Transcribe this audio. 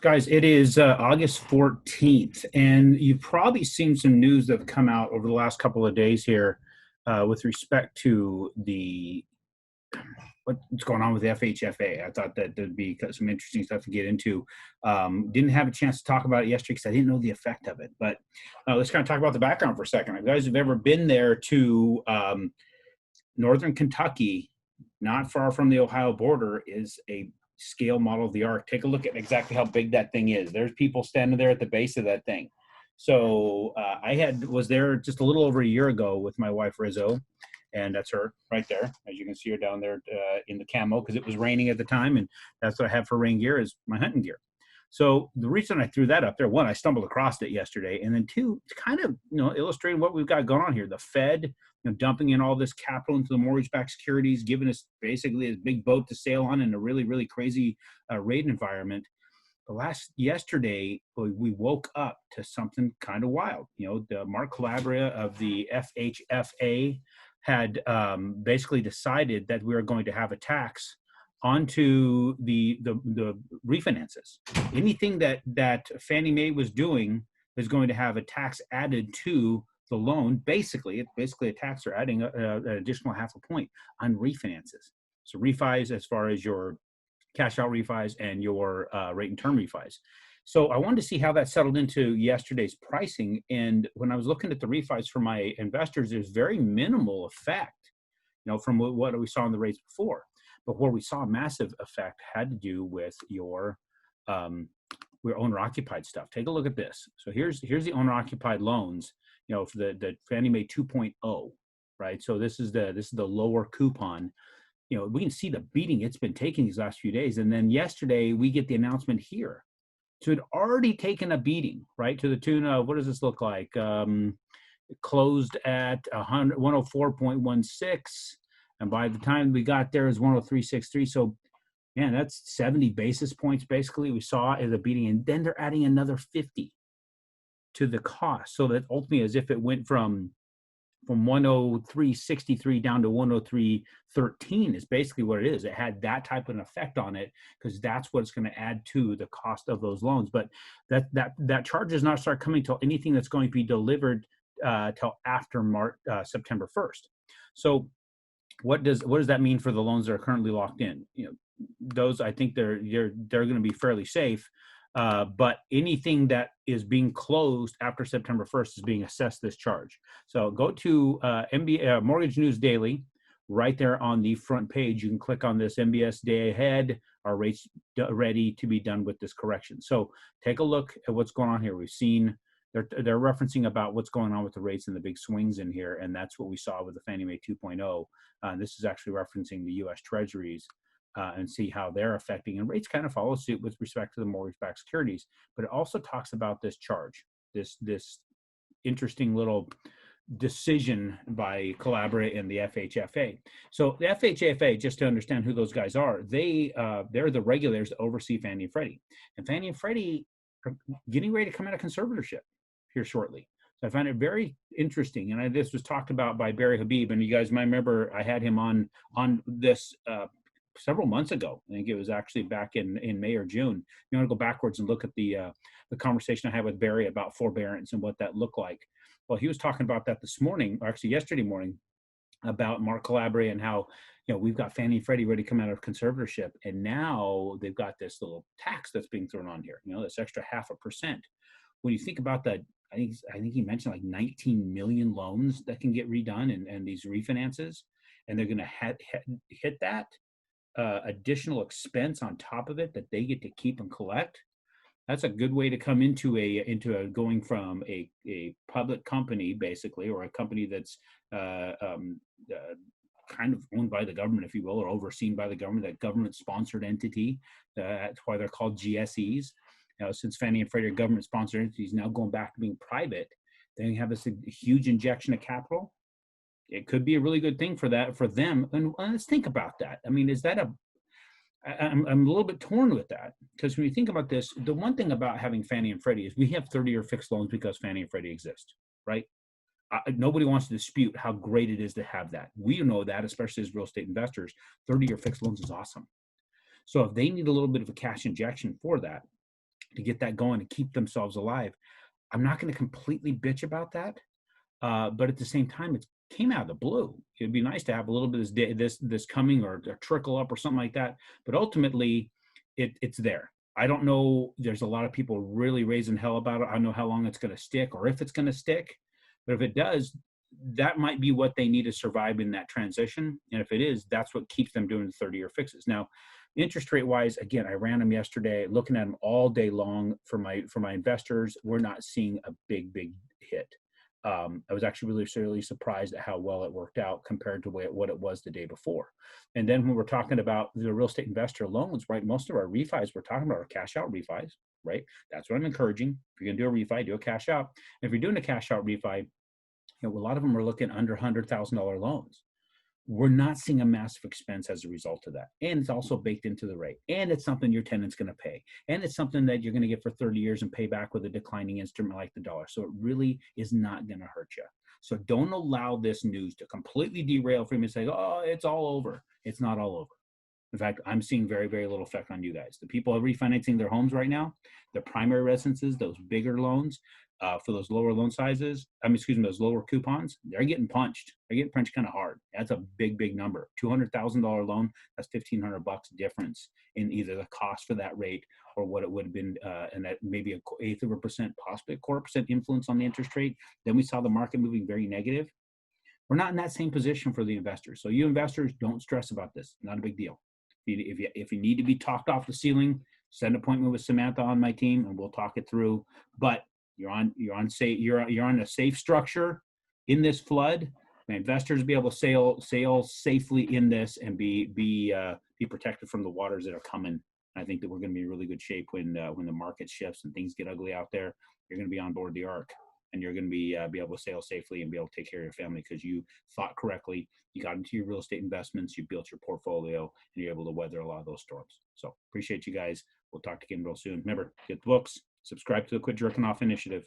Guys, it is August 14th, and you've probably seen some news that have come out over the last couple of days here with respect to what's going on with the FHFA. I thought that there'd be some interesting stuff to get into. Didn't have a chance to talk about it yesterday because I didn't know the effect of it. But let's kind of talk about the background for a second. If you guys have ever been there to Northern Kentucky, not far from the Ohio border, is a scale model of the ark. Take a look at exactly how big that thing is. There's people standing there at the base of that thing. So I was there just a little over a year ago with my wife Rizzo, and that's her right there. As you can see her down there in the camo, because it was raining at the time, and that's what I have for rain gear is my hunting gear. So the reason I threw that up there, one, I stumbled across it yesterday, and then two, it's kind of illustrating what we've got going on here. The Fed dumping in all this capital into the mortgage-backed securities, giving us basically this big boat to sail on in a really, really crazy rate environment. Yesterday, we woke up to something kind of wild. The Mark Calabria of the FHFA had basically decided that we are going to have a tax onto the refinances. Anything that Fannie Mae was doing is going to have a tax added to the loan. It's basically a tax. They're adding an additional 0.5 point on refinances. So refis, as far as your cash out refis and your rate and term refis. So I wanted to see how that settled into yesterday's pricing. And when I was looking at the refis for my investors, there's very minimal effect, from what we saw in the rates before. But where we saw a massive effect had to do with your owner-occupied stuff. Take a look at this. So here's the owner-occupied loans, for the Fannie Mae 2.0, right? So this is the lower coupon. We can see the beating it's been taking these last few days. And then yesterday we get the announcement here. So it already taken a beating, right? To the tune of, what does this look like? It closed at 104.16. And by the time we got there, it was 103.63. So, man, that's 70 basis points basically we saw as a beating. And then they're adding another 50 to the cost. So that ultimately, as if it went from 103.63 down to 103.13 is basically what it is. It had that type of an effect on it because that's what it's going to add to the cost of those loans. But that charge does not start coming till anything that's going to be delivered till after September 1st. So what does that mean for the loans that are currently locked in? Those, I think they're going to be fairly safe. But anything that is being closed after September 1st is being assessed this charge. So go to Mortgage News Daily. Right there on the front page, you can click on this MBS Day Ahead. Our rates ready to be done with this correction. So take a look at what's going on here. We've seen they're referencing about what's going on with the rates and the big swings in here, and that's what we saw with the Fannie Mae 2.0. This is actually referencing the U.S. Treasuries. And see how they're affecting, and rates kind of follow suit with respect to the mortgage-backed securities. But it also talks about this charge, this interesting little decision by Calabria and the FHFA. So the FHFA, just to understand who those guys are, they're the regulators that oversee Fannie and Freddie, and Fannie and Freddie are getting ready to come out of conservatorship here shortly. So I find it very interesting, and this was talked about by Barry Habib, and you guys might remember I had him on this. Several months ago. I think it was actually back in May or June. You want to go backwards and look at the conversation I had with Barry about forbearance and what that looked like. Well, he was talking about that this morning, or actually yesterday morning, about Mark Calabria and how we've got Fannie and Freddie ready to come out of conservatorship, and now they've got this little tax that's being thrown on here. This extra 0.5%. When you think about that, I think he mentioned like 19 million loans that can get redone and these refinances, and they're going to hit that. Additional expense on top of it that they get to keep and collect. That's a good way to come into going from a public company basically, or a company that's kind of owned by the government, if you will, or overseen by the government, that government sponsored entity. That's why they're called GSEs. Since Fannie and Freddie are government sponsored entities, now going back to being private, they have this huge injection of capital. It could be a really good thing for them. And let's think about that. I mean, I'm a little bit torn with that, because when you think about this, the one thing about having Fannie and Freddie is we have 30-year fixed loans because Fannie and Freddie exist, right? Nobody wants to dispute how great it is to have that. We know that, especially as real estate investors, 30-year fixed loans is awesome. So if they need a little bit of a cash injection for that, to get that going and keep themselves alive. I'm not going to completely bitch about that, but at the same time, it came out of the blue. It'd be nice to have a little bit of this coming or a trickle up or something like that. But ultimately, it's there. I don't know. There's a lot of people really raising hell about it. I don't know how long it's going to stick or if it's going to stick. But if it does, that might be what they need to survive in that transition. And if it is, that's what keeps them doing the 30-year fixes. Now, interest rate wise, again, I ran them yesterday, looking at them all day long for my investors. We're not seeing a big hit. I was actually really surprised at how well it worked out compared to what it was the day before. And then when we're talking about the real estate investor loans, right? Most of our refis we're talking about are cash out refis, right? That's what I'm encouraging. If you're gonna do a refi, do a cash out. And if you're doing a cash out refi, a lot of them are looking under $100,000 loans. We're not seeing a massive expense as a result of that. And it's also baked into the rate. And it's something your tenant's going to pay. And it's something that you're going to get for 30 years and pay back with a declining instrument like the dollar. So it really is not going to hurt you. So don't allow this news to completely derail from you and say, oh, it's all over. It's not all over. In fact, I'm seeing very little effect on you guys. The people refinancing their homes right now, their primary residences, those bigger loans, for those lower loan sizes, those lower coupons, they're getting punched. They're getting punched kind of hard. That's a big number. $200,000 loan, that's $1,500 difference in either the cost for that rate or what it would have been, and that maybe 1/8 of a percent, possibly 1/4% influence on the interest rate. Then we saw the market moving very negative. We're not in that same position for the investors. So you investors, don't stress about this. Not a big deal. If you need to be talked off the ceiling, set an appointment with Samantha on my team, and we'll talk it through. But you're on a safe structure in this flood. My investors be able to sail safely in this and be protected from the waters that are coming. I think that we're going to be in really good shape when the market shifts and things get ugly out there. You're going to be on board the ark, and you're going to be able to sail safely and be able to take care of your family because you thought correctly. You got into your real estate investments, you built your portfolio, and you're able to weather a lot of those storms. So appreciate you guys. We'll talk to you again real soon. Remember, get the books, subscribe to the Quit Jerking Off Initiative.